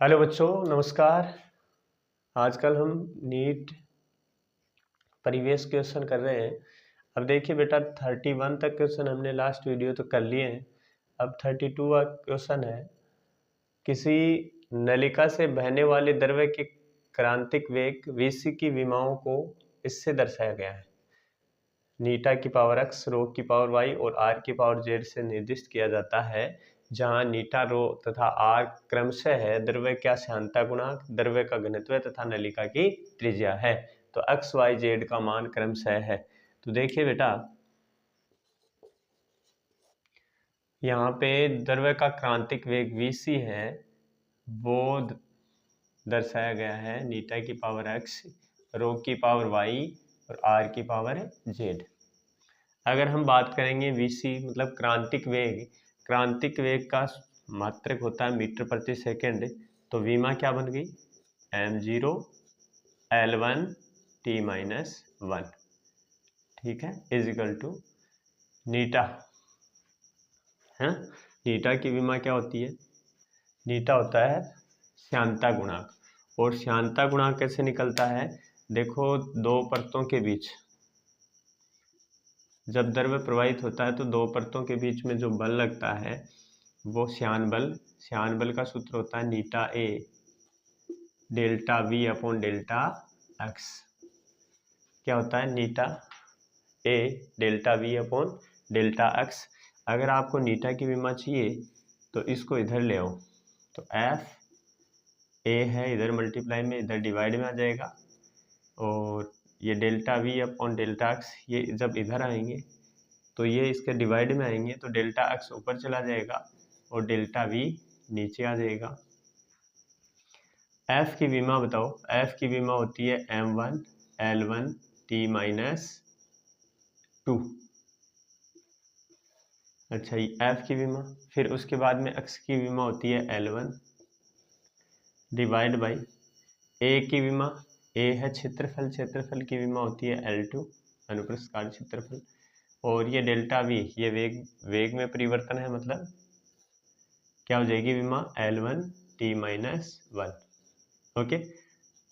Hello बच्चों, नमस्कार। आजकल हम नीट परिवेश क्वेश्चन कर रहे हैं। अब देखिए बेटा, 31 तक क्वेश्चन हमने लास्ट वीडियो तो कर लिए हैं। अब 32 क्वेश्चन है। किसी नलिका से बहने वाले द्रव्य के क्रांतिक वेग Vc की विमाओं को इससे दर्शाया गया है। नीटा की पावर x, रो की पावर y और r की पावर z से निर्दिष्ट किया जाता है, जहां नीटा, रो तथा r क्रमशः है द्रव्य का श्यानता गुणांक, द्रव्य का घनत्व तथा नलिका की त्रिज्या है। तो x, y, z का मान क्रमशः है। तो देखिए बेटा, यहाँ पे द्रव्य का क्रांतिक वेग Vc है, वो दर्शाया गया है नीटा की पावर x, रो की पावर y और r की पावर z। अगर हम बात करेंगे Vc मतलब क्रांतिक वेग का मात्रक होता है मीटर प्रति सेकंड। तो विमा क्या बन गई? m0 L1 t-1, ठीक है, इजिकल टू नीटा है। नीटा की विमा क्या होती है? नीटा होता है श्यानता गुणांक। और श्यानता गुणांक कैसे निकलता है? देखो, दो परतों के बीच जब द्रव्य प्रवाहित होता है तो दो परतों के बीच में जो बल लगता है वो श्यान बल का सूत्र होता है eta A delta V upon delta X. क्या होता है? Eta A delta V upon delta X. अगर आपको नीटा की विमा चाहिए तो इसको इधर ले आओ, तो एफ ए है, इधर मल्टीप्लाई में इधर डिवाइड में आ जाएगा, और ये delta V upon delta x ये जब इधर आएंगे तो ये इसके डिवाइड में आएंगे, तो डेल्टा एक्स ऊपर चला जाएगा और डेल्टा वी नीचे आ जाएगा। एफ की विमा बताओ। एफ की विमा होती है m1 L1 t-2। अच्छा, ये एफ की विमा। फिर उसके बाद में एक्स की विमा होती है L1 डिवाइड बाई ए की विमा। ए है क्षेत्रफल की विमा होती है L2 अनुप्रस्थ काट क्षेत्रफल। और ये डेल्टा वी ये वेग में परिवर्तन है, मतलब क्या हो जाएगी विमा? L1 t-1। ओके,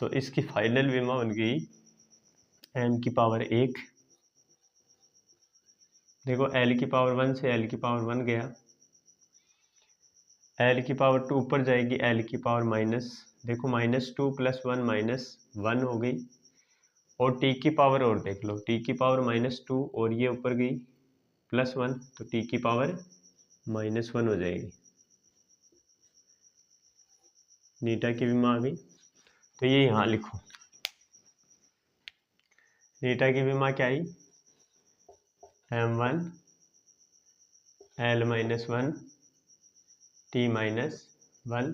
तो इसकी फाइनल विमा बन गई m की पावर 1। देखो, l की पावर 1 से l की पावर 1 गया, l की पावर 2 ऊपर जाएगी, l की पावर माइनस, देखो -2 + 1 -1 हो गई। और t की पावर और देख लो, t की पावर -2 और ये ऊपर गई +1, तो t की पावर -1 हो जाएगी। नीटा की विमा आ गई, तो ये यहाँ लिखो। नीटा की विमा क्या आई? m1 L-1 t-1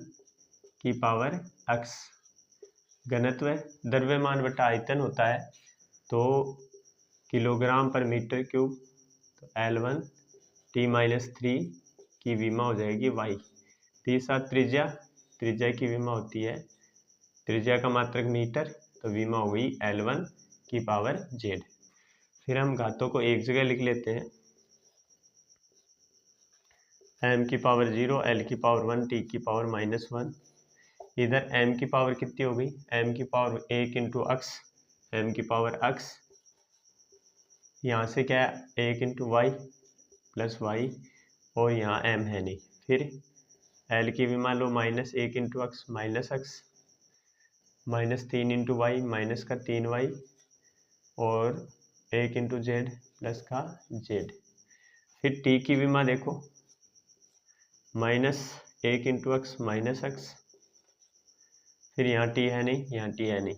की पावर x। घनत्व द्रव्यमान बटा आयतन होता है, तो किलोग्राम पर मीटर क्यूब। तो L1 t-3 की विमा हो जाएगी y। तीसरा त्रिज्या की विमा होती है, त्रिज्या का मात्रक मीटर, तो विमा हो गई L1 की पावर z। फिर हम घातों को एक जगह लिख लेते हैं, m की पावर 0 L की पावर 1 t की पावर -1। इधर m की पावर कितनी हो गई? m की पावर 1 इंटू x, m की पावर x, यहाँ से क्या है 1 इंटू वाई प्लस वाई, और यहाँ m है नहीं। फिर l की भी मान लो -1 into x minus x, -3 into y minus का 3y, और 1 इंटू जेड प्लस का z। फिर t की विमा देखो, -1 इंटू एक्स माइनस एक्स, फिर यहाँ t है नहीं, यहाँ t है नहीं,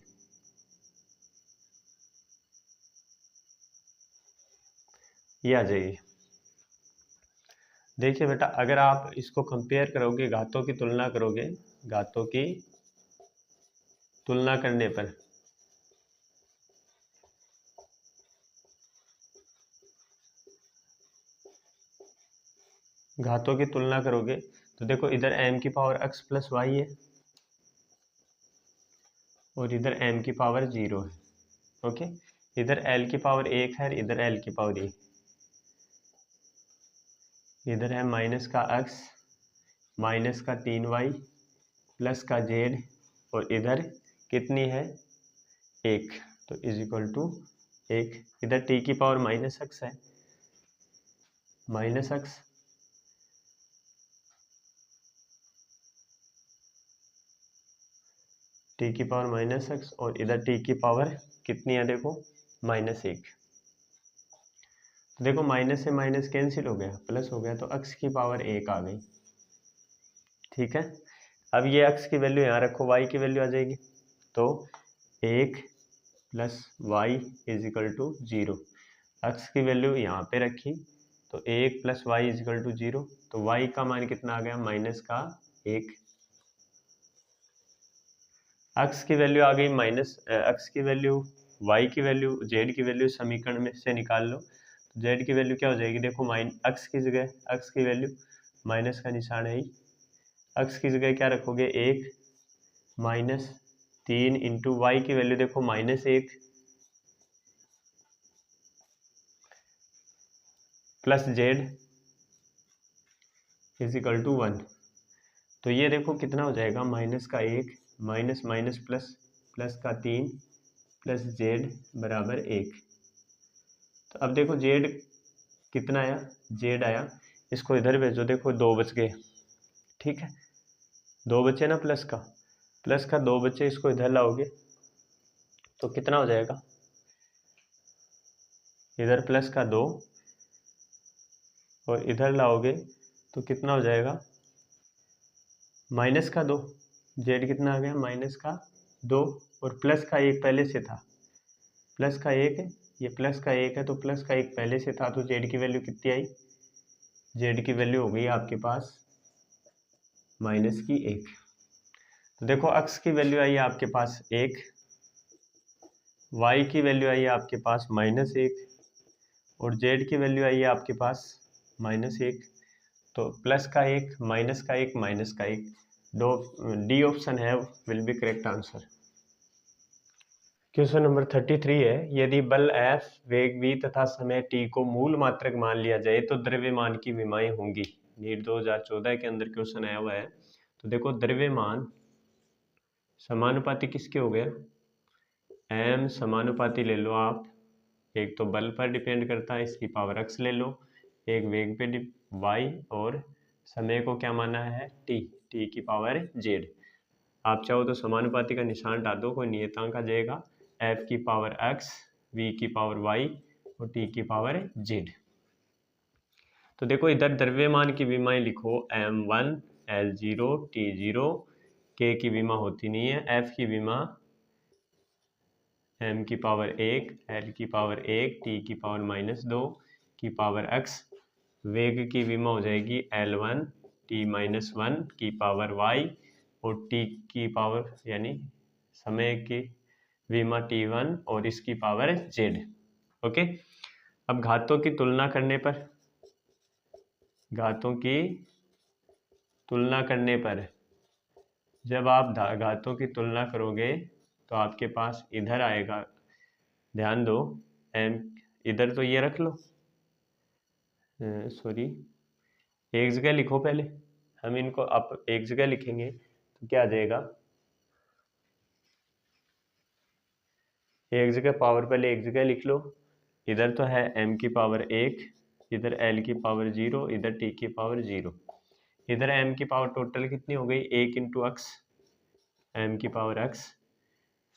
ये आ जाएगी। देखिए बेटा, अगर आप इसको कंपेयर करोगे, घातों की तुलना करोगे, घातों की तुलना करने पर घातों की तुलना करोगे तो देखो, इधर m की पावर x प्लस वाई है और इधर m की पावर 0 है। ओके, इधर l की पावर 1 है, इधर l की पावर 1, इधर है माइनस का x माइनस का 3y प्लस का जेड और इधर कितनी है 1, तो इज इक्वल टू 1। इधर टी की पावर माइनस एक्स है, माइनस एक्स, टी की पावर माइनस एक्स और इधर टी की पावर कितनी है देखो -1। देखो माइनस से माइनस कैंसिल हो गया, प्लस हो गया, तो x की पावर 1 आ गई। ठीक है, अब ये x की वैल्यू यहाँ रखो, y की वैल्यू आ जाएगी, तो 1 plus y is equal to 0। x की वैल्यू यहाँ पे रखी, तो 1 plus y is equal to 0, तो y का मान कितना आ गया माइनस का 1। x की वैल्यू आ गई माइनस, x की वैल्यू, y की वैल्यू, z की वैल्यू समीकरण में से निकाल लो, तो z की वैल्यू क्या हो जाएगी देखो, x की जगह x की वैल्यू माइनस का निशान है ही, x की जगह क्या रखोगे 1 माइनस 3 इंटू वाई की वैल्यू देखो -1 plus z is equal to 1। तो ये देखो कितना हो जाएगा, माइनस का 1 माइनस माइनस प्लस, प्लस का 3 प्लस जेड बराबर 1। तो अब देखो जेड कितना आया, जेड आया, इसको इधर भेजो, देखो 2 बच गए। ठीक है, 2 बचे ना, प्लस का 2 बचे, इसको इधर लाओगे तो कितना हो जाएगा, इधर प्लस का 2 और इधर लाओगे तो कितना हो जाएगा माइनस का 2। जेड कितना आ गया माइनस का 2 और प्लस का 1 पहले से था, प्लस का 1 है, ये प्लस का 1 है, तो प्लस का 1 पहले से था, तो जेड की वैल्यू कितनी आई, जेड की वैल्यू हो गई आपके पास माइनस की 1। तो देखो x की वैल्यू आई है आपके पास 1, y की वैल्यू आई है आपके पास -1 और z की वैल्यू आई है आपके पास -1। तो प्लस का 1 माइनस का 1 माइनस का 1, दो डी ऑप्शन है will be correct answer. Question number 33 है, यदि बल F, वेग v तथा समय t को मूल मात्रक मान लिया जाए तो द्रव्यमान की विमाएं होंगी। नीट 2014 के अंदर क्वेश्चन आया हुआ है। तो देखो द्रव्यमान समानुपाती किसके हो गया, m समानुपाती ले लो आप, एक तो बल पर डिपेंड करता है, इसकी पावर x ले लो, एक वेग पे y और समय को क्या माना है t, t की पावर z। आप चाहो तो समानुपाती का निशान डाल दो, कोई नियतांक आ जाएगा, f की पावर x, v की पावर y और t की पावर z। तो देखो इधर द्रव्यमान की विमाएं लिखो, m1 l0 t0, k की विमा होती नहीं है, f की विमा m की पावर 1, l की पावर 1, t की पावर -2 की पावर x, वेग की विमा हो जाएगी l1 t-1 की पावर y और t की पावर यानी समय की विमा t1 और इसकी पावर z। ओके, अब घातों की तुलना करने पर, घातों की तुलना करने पर जब आप घातों की तुलना करोगे तो आपके पास इधर आएगा, ध्यान दो, m इधर तो ये रख लो, सॉरी एक जगह लिखो, पहले हम इनको अब एक जगह लिखेंगे तो क्या आ जाएगा, एक जगह पावर पहले एक जगह लिख लो, इधर तो है m की पावर 1, इधर l की पावर 0, इधर t की पावर 0, इधर m की पावर टोटल कितनी हो गई 1 इंटू एक्स, m की पावर x,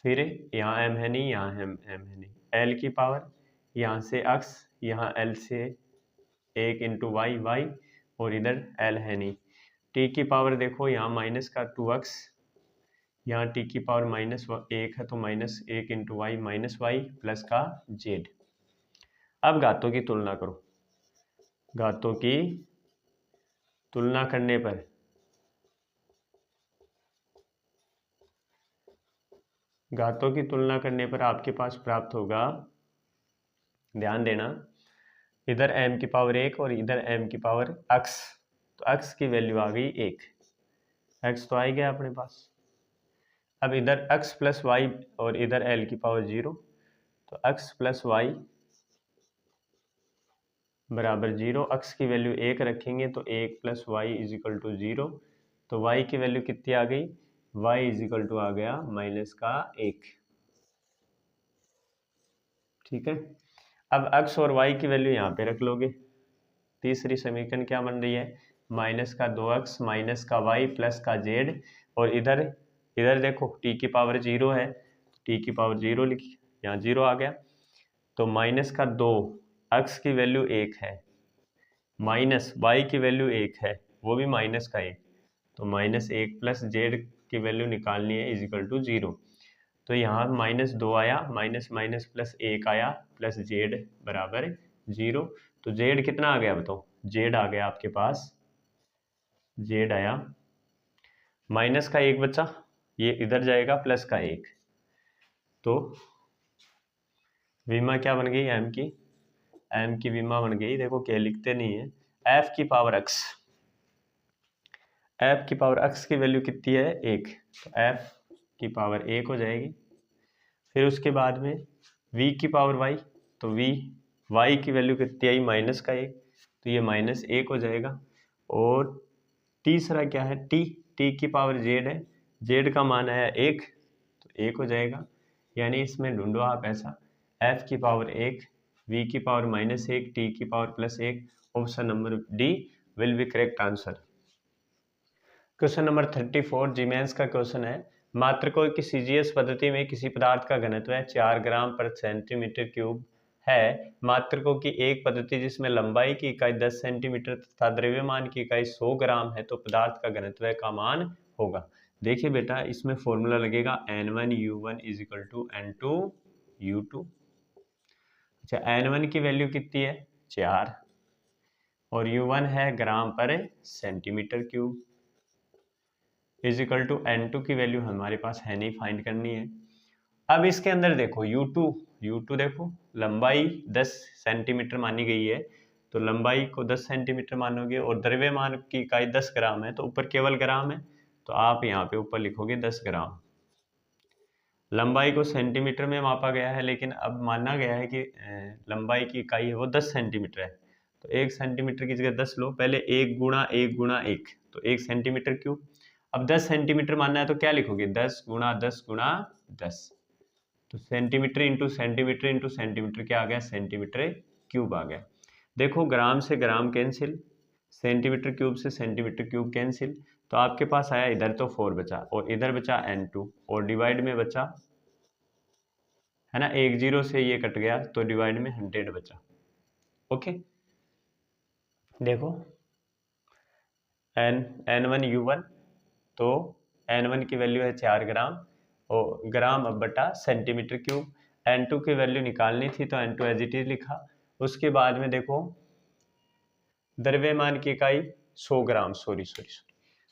फिर यहाँ m है नहीं, यहाँ m है नहीं, l की पावर यहाँ से x, यहाँ l से 1 इंटू वाई वाई और इधर l है नहीं, t की पावर देखो यहाँ माइनस का 2x, यहाँ t की पावर -1 है तो -1 into y minus y plus का z। अब घातों की तुलना करो, घातों की तुलना करने पर घातों की तुलना करने पर आपके पास प्राप्त होगा, ध्यान देना, इधर m की पावर 1 और इधर m की पावर x, तो x की वैल्यू आ गई 1, x तो आ ही गया अपने पास। अब इधर x प्लस वाई और इधर l की पावर 0, तो x प्लस वाई बराबर 0, x की वैल्यू 1 रखेंगे तो 1 plus y is equal to 0, तो y की वैल्यू कितनी आ गई, y इज इक्वल टू आ गया -1। ठीक है, अब x और y की वैल्यू यहाँ पे रख लोगे। तीसरी समीकरण क्या बन रही है, -2x -y +z, और इधर इधर देखो t की पावर 0 है, t की पावर 0 लिखी, यहाँ 0 आ गया। तो -2 x की वैल्यू 1 है, -y की वैल्यू 1 है, वो भी -1, तो -1 + z की वैल्यू निकालनी है इज इक्वल टू 0। तो यहाँ -2 आया, माइनस माइनस प्लस 1 आया, प्लस z बराबर 0। तो z कितना आ गया बताओ, z आ गया आपके पास, z आया -1 बचा, ये इधर जाएगा +1, तो विमा क्या बन गई, m की विमा बन गई। देखो क्या लिखते नहीं है, f की पावर x की वैल्यू कितनी है, 1, तो f की पावर 1 हो जाएगी। फिर उसके बाद में v की पावर y, तो y की वैल्यू कितनी आई, -1, तो ये -1 हो जाएगा। और तीसरा क्या है, t की पावर z है, z का मान है 1, तो 1 हो जाएगा। यानी इसमें ढूंढो आप ऐसा, f की पावर 1, v की पावर -1, t की power +1, option number D will be correct answer. Question number 34 Zeeman का क्वेश्चन है, मात्रकों की सीजीएस पद्धति में किसी पदार्थ का घनत्व 4 ग्राम पर सेंटीमीटर क्यूब है। मात्रकों की एक पद्धति जिसमें लंबाई की इकाई 10 सेंटीमीटर तथा द्रव्यमान की इकाई 100 ग्राम है, तो पदार्थ का घनत्व का मान होगा। देखिए बेटा, इसमें फॉर्मूला लगेगा N1U1 is equal to N2U2। अच्छा, N1 की वैल्यू कितनी है, 4, और U1 है ग्राम पर centimetre cube, is equal to N2 की वैल्यू हमारे पास है नहीं, फाइंड करनी है। अब इसके अंदर देखो U2 देखो, लंबाई 10 सेंटीमीटर मानी गई है, तो लंबाई को 10 सेंटीमीटर मानोगे, और द्रव्यमान की इकाई 10 ग्राम है, तो ऊपर केवल ग्राम है, तो आप यहाँ पे ऊपर लिखोगे 10 ग्राम। लंबाई को सेंटीमीटर में मापा गया है, लेकिन अब माना गया है कि लंबाई की इकाई है वो 10 सेंटीमीटर है, तो 1 सेंटीमीटर की जगह 10 लो, पहले 1 गुणा 1 गुणा 1, तो 1 सेंटीमीटर क्यूब। अब 10 सेंटीमीटर मानना है तो क्या लिखोगे, 10 गुणा 10 गुणा 10, तो centimetre into centimetre into centimetre क्या आ गया, सेंटीमीटर क्यूब आ गया। देखो ग्राम से ग्राम कैंसिल, सेंटीमीटर क्यूब से सेंटीमीटर क्यूब कैंसिल, तो आपके पास आया इधर तो 4 बचा, और इधर बचा N2, और डिवाइड में बचा है ना, 1 0 से ये कट गया, तो डिवाइड में 100 बचा। ओके, देखो N1U1, तो N1 की वैल्यू है 4 ग्राम, और ग्राम अब बटा सेंटीमीटर क्यूब। N2 की वैल्यू निकालनी थी, तो N2 एज इट इज लिखा। उसके बाद में देखो द्रव्यमान की इकाई 100 ग्राम, सॉरी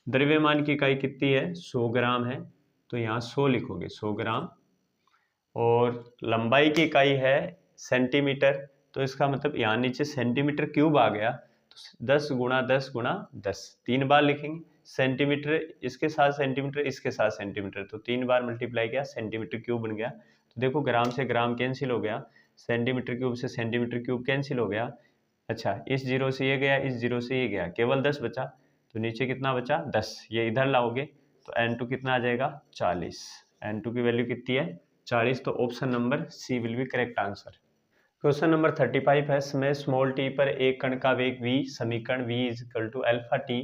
द्रव्यमान की इकाई कितनी है, 100 ग्राम है, तो यहाँ 100 लिखोगे, 100 ग्राम, और लंबाई की इकाई है सेंटीमीटर, तो इसका मतलब यहाँ नीचे सेंटीमीटर क्यूब आ गया, तो 10 गुणा 10 गुणा 10, 3 बार लिखेंगे। सेंटीमीटर इसके साथ सेंटीमीटर, इसके साथ सेंटीमीटर, तो 3 बार मल्टीप्लाई किया, सेंटीमीटर क्यूब बन गया। तो देखो ग्राम से ग्राम कैंसिल हो गया, सेंटीमीटर क्यूब से सेंटीमीटर क्यूब कैंसिल हो गया। अच्छा, इस जीरो से ये गया, इस जीरो से ये गया, केवल 10 बचा, तो नीचे कितना बचा, 10, ये इधर लाओगे तो N2 कितना आ जाएगा, 40। N2 की वैल्यू कितनी है, 40, तो option number C will be correct answer. Question number 35 है, समय स्मॉल टी पर एक कण का वेग v समीकरण v is equal to alpha T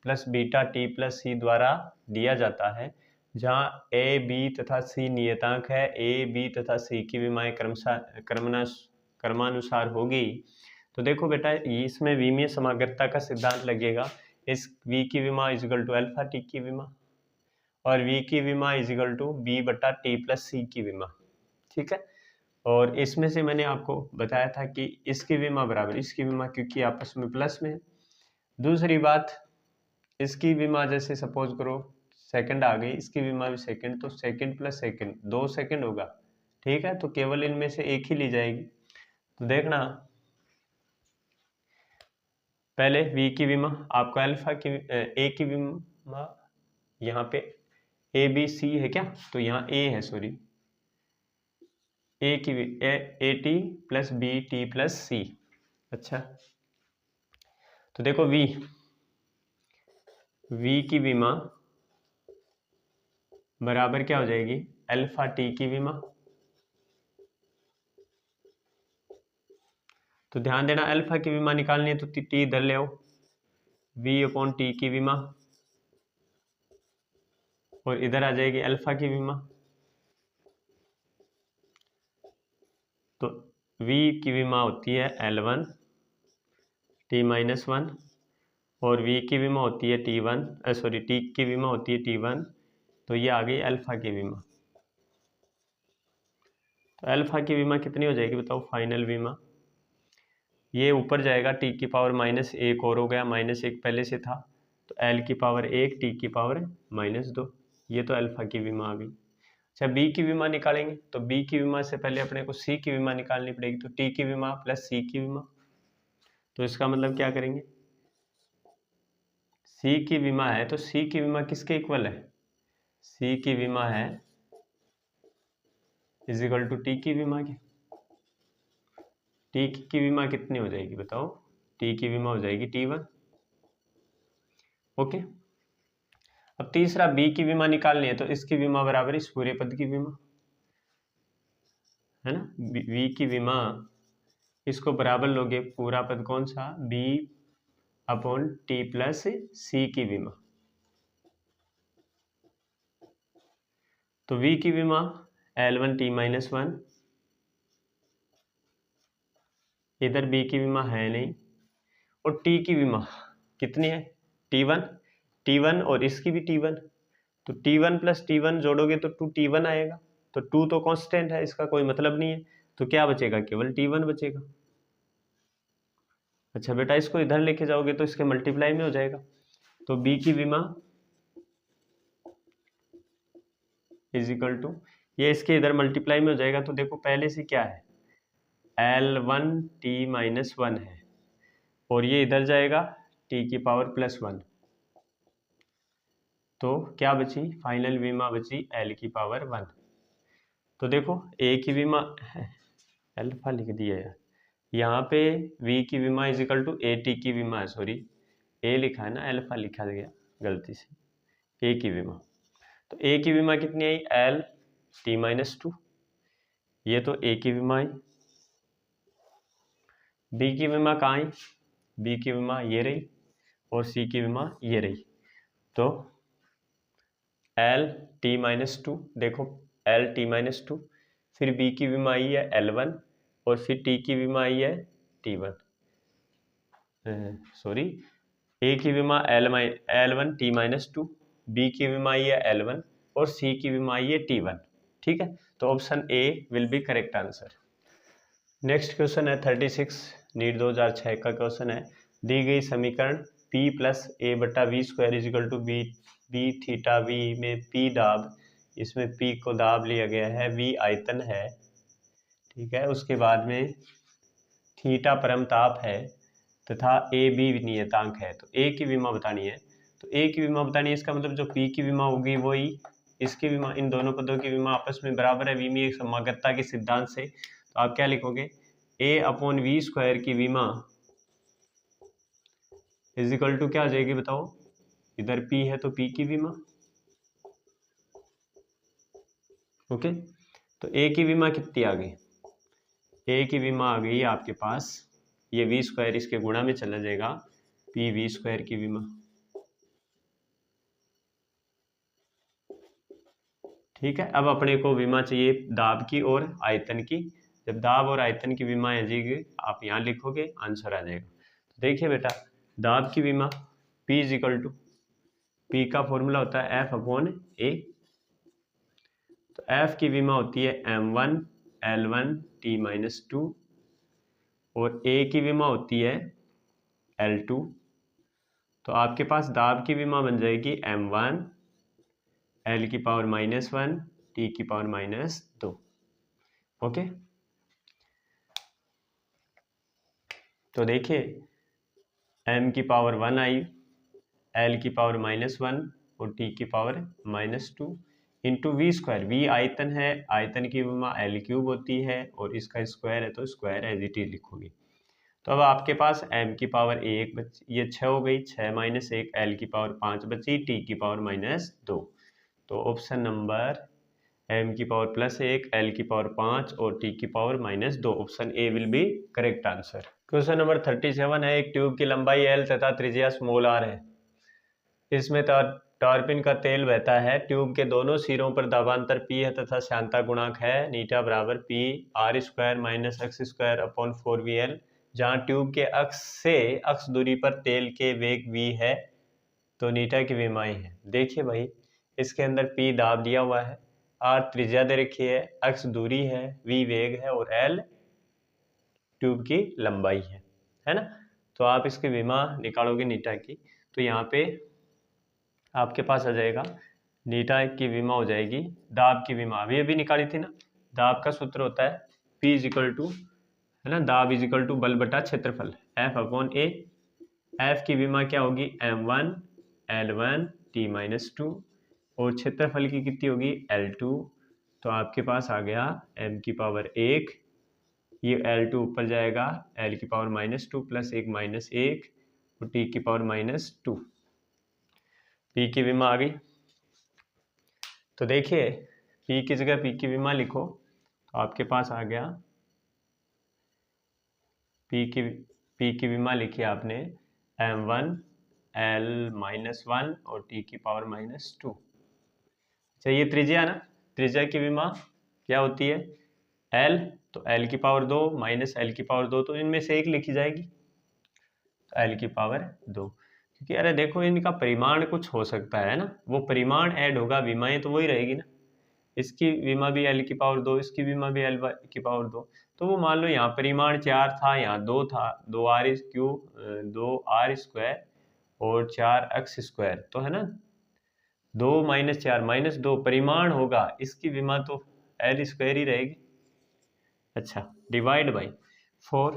plus beta T plus C द्वारा दिया जाता है, जहाँ a b तथा c नियतांक है, a b तथा c की विमाएं क्रमानुसार होगी। तो देखो बेटा, इसमें विमीय समाग्रता का सिद्धांत लगेगा, इस v की विमा is equal to alpha t की विमा, और v की विमा इज इक्वल टू b बटा टी प्लस सी की विमा। ठीक है, और इसमें से मैंने आपको बताया था कि इसकी विमा बराबर इसकी विमा, क्योंकि आपस में प्लस में है। दूसरी बात, इसकी विमा जैसे सपोज करो सेकंड आ गई, इसकी विमा भी सेकंड, तो सेकंड प्लस सेकंड 2 सेकंड होगा। ठीक है, तो केवल इनमें से एक ही ली जाएगी। तो देखना, पहले v की विमा आपको अल्फा की a की विमा, यहाँ पे a b c है क्या, तो यहाँ a है, सॉरी a की A T plus B T plus C. अच्छा, तो देखो v की विमा बराबर क्या हो जाएगी, अल्फा टी की विमा। तो ध्यान देना, अल्फा की विमा निकालनी है तो टी इधर ले आओ, v अपॉन टी की विमा, और इधर आ जाएगी अल्फा की विमा। तो v की विमा होती है L1 t-1, और v की विमा होती है T1, सॉरी t की विमा होती है T1, तो ये आ गई अल्फा की विमा। तो अल्फा की विमा कितनी हो जाएगी बताओ, फाइनल विमा। ये ऊपर जाएगा, टी की पावर -1 और हो गया, -1 पहले से था, तो एल की पावर 1 टी की पावर -2, ये तो अल्फा की विमा आ गई। अच्छा, बी की विमा निकालेंगे, तो बी की विमा से पहले अपने को सी की विमा निकालनी पड़ेगी, तो टी की विमा प्लस सी की विमा। तो इसका मतलब क्या करेंगे, सी की विमा है तो सी की विमा किसके इक्वल है, सी की विमा है इज इक्वल टू टी की विमा के। टी की विमा कितनी हो जाएगी बताओ, टी की विमा हो जाएगी T1। ओके, अब तीसरा बी की विमा निकालनी है, तो इसकी विमा बराबर इस पूरे पद की विमा, है ना, बी की विमा, इसको बराबर लोगे पूरा पद कौन सा, B upon T plus C की विमा। तो v की विमा L1 t-1, इधर b की विमा है नहीं, और t की विमा कितनी है, T1, T1 और इसकी भी T1, तो T1 प्लस T1 जोड़ोगे तो 2T1 आएगा, तो 2 तो कांस्टेंट है, इसका कोई मतलब नहीं है, तो क्या बचेगा, केवल T1 बचेगा। अच्छा बेटा, इसको इधर लेके जाओगे तो इसके मल्टीप्लाई में हो जाएगा, तो b की विमा इज इक्वल टू, ये इसके इधर मल्टीप्लाई में हो जाएगा, तो देखो पहले से क्या है, L1 t-1 है, और ये इधर जाएगा t की पावर +1, तो क्या बची, फाइनल विमा बची L की पावर 1। तो देखो a की विमा अल्फा लिख दिया यार, यहाँ पे v की विमा is equal to A T की विमा है, सॉरी a लिखा है ना, अल्फा लिखा गया गलती से, a की विमा। तो a की विमा कितनी आई, L t-2, ये तो a की विमा आई। b की विमा कहाँ आई, b की विमा ये रही, और c की विमा ये रही, तो L t-2, देखो L t-2, फिर b की विमा आई है L1, और फिर t की विमा आई है T1, सॉरी a की विमा L1 t-2, b की विमा आई है L1, और c की विमा आई है T1। ठीक है, तो option A will be correct answer. Next question है 36, नीट 2006 का क्वेश्चन है, दी गई समीकरण p प्लस ए बटा v square is equal to B theta v में p दाब, इसमें p को दाब लिया गया है, v आयतन है, ठीक है, उसके बाद में थीटा परम ताप है, तथा ए बी नियतांक है। तो ए की विमा बतानी है, तो ए की विमा बतानी है, इसका मतलब जो पी की विमा होगी वही इसकी विमा, इन दोनों पदों की विमा आपस में बराबर है विमीय समागतता के सिद्धांत से। तो आप क्या लिखोगे, ए अपॉन वी स्क्वायर की विमा इज इक्वल टू क्या आ जाएगी बताओ, इधर पी है तो पी की विमा। ओके, तो ए की विमा कितनी आ गई, ए की विमा आ गई आपके पास, ये वी स्क्वायर इसके गुणा में चला जाएगा, पी वी स्क्वायर की विमा। ठीक है, अब अपने को विमा चाहिए दाब की और आयतन की, जब दाब और आयतन की विमा आ जाएगी आप यहाँ लिखोगे, आंसर आ जाएगा। तो देखिए बेटा, दाब की विमा P is equal to, P का फॉर्मूला होता है F अपॉन ए, तो F की विमा होती है M1 L1 t-2, और A की विमा होती है L2, तो आपके पास दाब की विमा बन जाएगी M1 L की पावर -1 t की पावर -2। ओके, तो देखिए m की पावर 1 आई, l की पावर -1 और t की power -2 into v square, v आयतन है, आयतन की विमा L³ होती है, और इसका स्क्वायर है तो स्क्वायर एज इट इज लिखोगे। तो अब आपके पास m की पावर 1 बची, ये 6 हो गई, 6 - 1 l की पावर 5 बची, t की पावर -2, तो ऑप्शन नंबर m की पावर +1, l की पावर 5 और t की power -2, option A will be correct answer. Question number 37 है, एक ट्यूब की लंबाई l तथा त्रिज्या r है। इसमें टॉर्पिन का तेल बहता है। ट्यूब के दोनों सिरों पर दाबांतर P है तथा श्यानता गुणांक है नीटा बराबर P r² - x²/4VL। जहाँ ट्यूब के अक्ष से अक्ष दूरी पर तेल के वेग v है तो नीटा की विमाई है। देखिए भाई, इसके अंदर P दाब दिया हुआ है, r त्रिज्या दे रखी है, x दूरी है, v वेग है और l ट्यूब की लंबाई है ना। तो आप इसकी विमा निकालोगे नीटा की, तो यहाँ पे आपके पास आ जाएगा नीटा की विमा हो जाएगी दाब की विमा, अभी निकाली थी ना। दाब का सूत्र होता है P = है ना, दाब = बल बटा क्षेत्रफल F/A। F की विमा क्या होगी m1 l1 t-2 और क्षेत्रफल की कितनी होगी l2। तो आपके पास आ गया m की पावर 1, ये l2 ऊपर जाएगा, l की पावर -2 + 1 -1 और t की पावर -2। P की विमा आ गई। तो देखिए P की जगह P की विमा लिखो, तो आपके पास आ गया P की विमा लिखी आपने m1 l-1 और t की पावर -2। चाहिए त्रिज्या ना, त्रिज्या की विमा क्या होती है l, तो l की पावर 2 - l की पावर 2, तो इनमें से एक लिखी जाएगी, तो l की पावर 2। क्योंकि अरे देखो इनका परिमाण कुछ हो सकता है ना, वो परिमाण ऐड होगा, विमाएं तो वही रहेगी ना। इसकी विमा भी l की पावर 2, इसकी विमा भी l की पावर 2। तो वो मान लो यहाँ परिमाण 4 था, यहाँ 2 था, 2r² और 4x², तो है ना 2 - 4 -2 परिमाण होगा, इसकी विमा तो l² ही रहेगी। अच्छा, डिवाइड बाई 4,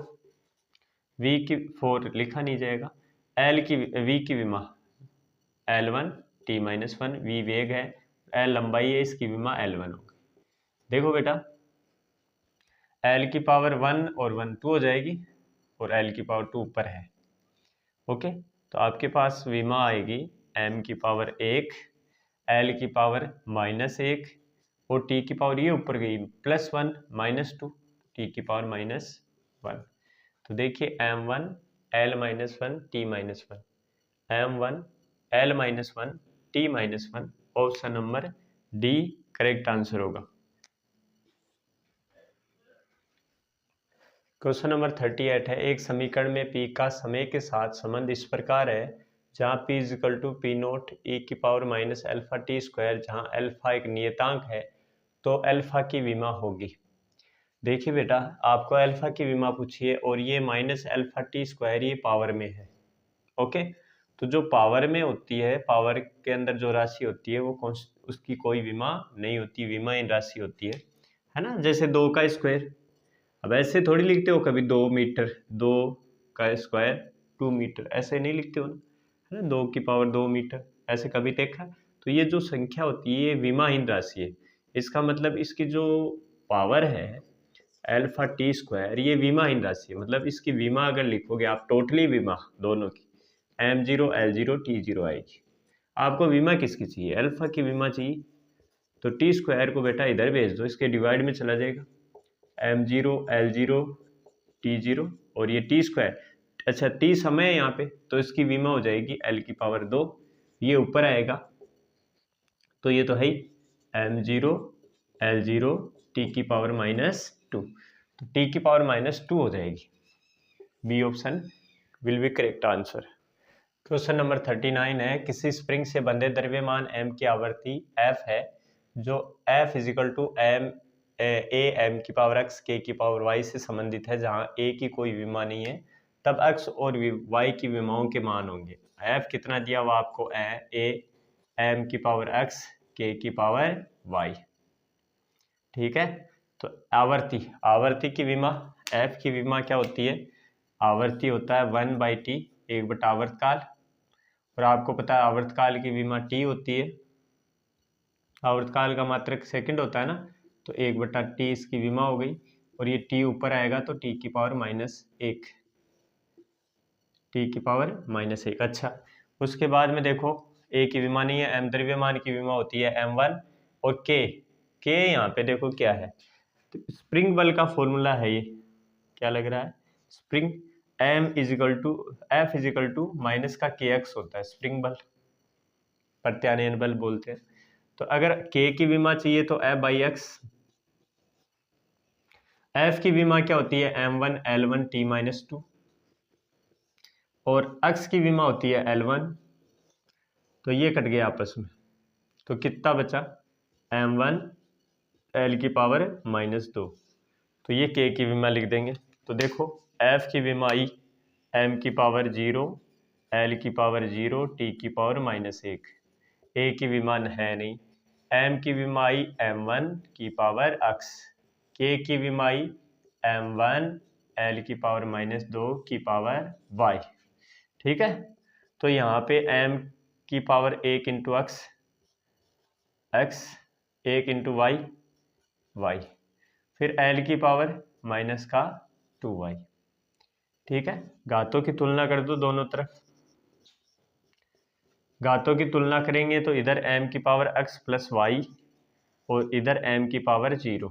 v की 4 लिखा नहीं जाएगा, v की विमा l1 t-1, v वेग है, l लंबाई है, इसकी विमा l1 होगी। देखो बेटा l की पावर 1 और 1 2 हो जाएगी और l की पावर 2 ऊपर है। ओके, तो आपके पास विमा आएगी m की पावर 1, l की पावर -1 और t की पावर ये ऊपर गई +1 -2, t की पावर -1। तो देखिए m1 l-1 t-1, m1 l-1 t-1, option number D correct answer होगा। क्वेश्चन नंबर 38 है, एक समीकरण में P का समय के साथ संबंध इस प्रकार है जहाँ P = P0 e की पावर -α-t², जहाँ अल्फा एक नियतांक है तो अल्फा की विमा होगी। देखिए बेटा, आपको अल्फा की विमा पूछी है और ये -α-t² ये पावर में है। ओके, तो जो पावर में होती है, पावर के अंदर जो राशि होती है वो उसकी कोई विमा नहीं होती, विमा इन राशि होती है ना। जैसे 2 का स्क्वायर, अब ऐसे थोड़ी लिखते हो कभी 2 मीटर, 2 का स्क्वायर 2 मीटर, ऐसे नहीं लिखते हो ना, है ना, 2 की पावर 2 मीटर, ऐसे कभी देखा। तो ये जो संख्या होती है ये विमाहीन राशि है। इसका मतलब इसकी जो पावर है α-t², ये विमाहीन राशि है, मतलब इसकी विमा अगर लिखोगे आप टोटली विमा दोनों की m0 l0 t0 आएगी। आपको विमा किसकी चाहिए, अल्फा की विमा चाहिए, तो t² को बेटा इधर भेज दो, इसके डिवाइड में चला जाएगा m0 l0 t0 और ये t²। अच्छा, t समय है यहाँ पे, तो इसकी विमा हो जाएगी l की पावर 2, ये ऊपर आएगा, तो ये तो है ही m0 l0 t की पावर -2, तो t की पावर -2 हो जाएगी। B option will be correct answer. Question number 39 है, किसी स्प्रिंग से बंधे द्रव्यमान m की आवर्ती f है, जो f = m a m की पावर x k की पावर y से संबंधित है, जहां a की कोई विमा नहीं है, तब x और y की विमाओं के मान होंगे। f कितना दिया हुआ आपको, a m की पावर x k की पावर y, ठीक है। तो आवर्ती की विमा, f की विमा क्या होती है, आवर्ती होता है 1/t 1 आवर्तकाल, और आपको पता है आवर्तकाल की विमा t होती है, आवर्तकाल का मात्रक सेकंड होता है ना, तो 1/t इसकी विमा हो गई, और ये t ऊपर आएगा तो t की पावर -1, t की पावर -1। अच्छा, उसके बाद में देखो ए की विमा नहीं है, एम द्रव्यमान की विमा होती है m1 और के यहाँ पे देखो क्या है, तो स्प्रिंग बल का फॉर्मूला है ये, क्या लग रहा है, spring F is equal to minus का के एक्स होता है, स्प्रिंग बल, प्रत्यानयन बल बोलते हैं। तो अगर के की विमा चाहिए तो एफ बाई एक्स, एफ की विमा क्या होती है m1 L1 T-2 और एक्स की विमा होती है L1, तो ये कट गया आपस में, तो कितना बचा m1 L की पावर -2, तो ये के की विमा लिख देंगे। तो देखो एफ की विमा आई m की पावर 0, L की पावर 0, T की पावर -1, ए की विमा है नहीं, m की विमा आई m1 की पावर x, के की विमा आई m1 L की पावर -2 की पावर y, ठीक है। तो यहाँ पे m की power 1 into x, 1 into y, फिर L की पावर माइनस का 2y, ठीक है। घातों की तुलना कर दो दोनों तरफ, घातों की तुलना करेंगे तो इधर m की पावर x प्लस वाई और इधर m की पावर 0,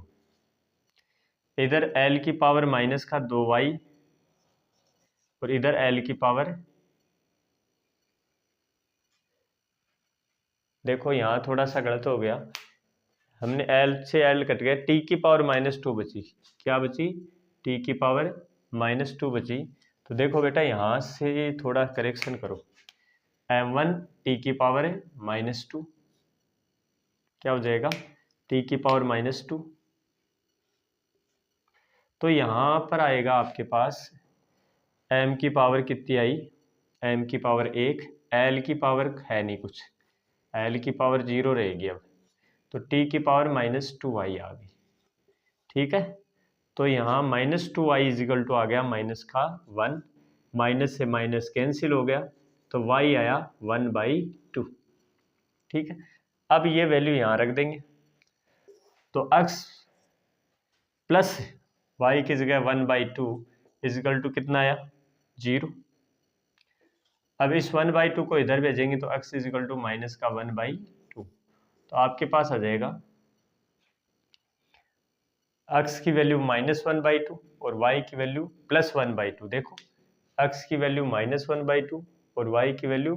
इधर L की पावर माइनस का 2y और इधर L की पावर, देखो यहाँ थोड़ा सा गलत हो गया, हमने L से L कट गया, T की पावर -2 बची, क्या बची, T की पावर -2 बची। तो देखो बेटा यहाँ से थोड़ा करेक्शन करो, m1 T की पावर -2 क्या हो जाएगा, T की पावर -2, तो यहाँ पर आएगा आपके पास m की पावर कितनी आई, m की पावर 1, L की पावर है नहीं कुछ, L की पावर 0 रहेगी अब, तो T की पावर -2y आ गई, ठीक है। तो यहाँ -2y इजिकल टू आ गया -1, माइनस से माइनस कैंसिल हो गया, तो y आया 1/2, ठीक है। अब ये वैल्यू यहाँ रख देंगे, तो x प्लस y की जगह 1/2 इजिकल टू कितना आया, 0। अब इस 1/2 को इधर भेजेंगे तो x इजिकल टू माइनस का 1/2, तो आपके पास आ जाएगा x की वैल्यू -1/2 और y की वैल्यू +1/2। देखो x की वैल्यू -1/2 और y की वैल्यू,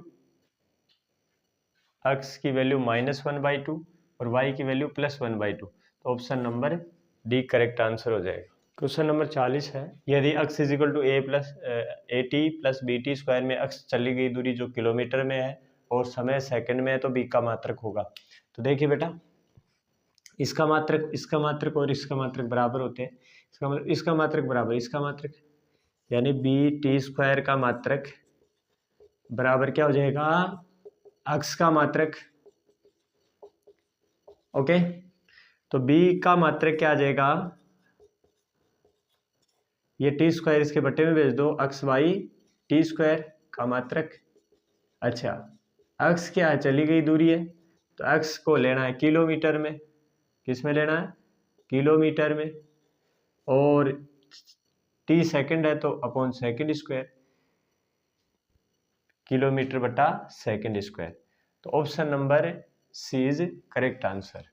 x की वैल्यू -1/2 और y की वैल्यू +1/2, तो option number D correct answer हो जाएगा। क्वेश्चन नंबर 40 है, यदि x is equal to AT plus BT square में x चली गई दूरी जो किलोमीटर में है और समय सेकंड में है तो b का मात्रक होगा। तो देखिए बेटा, इसका मात्रक और इसका मात्रक बराबर होते हैं, इसका मतलब इसका मात्रक बराबर इसका मात्रक, यानी BT स्क्वायर का मात्रक बराबर क्या हो जाएगा, x का मात्रक, ओके। तो b का मात्रक क्या आ जाएगा, ये टी स्क्वायर इसके बट्टे में भेज दो, एक्स वाई टी स्क्वायर का मात्रक, अच्छा एक्स क्या है, चली गई दूरी है, तो एक्स को लेना है किलोमीटर में, किस में लेना है, किलोमीटर में, और टी सेकंड है तो अपॉन सेकंड स्क्वायर, किलोमीटर बटा सेकंड स्क्वायर, तो option number C is correct answer.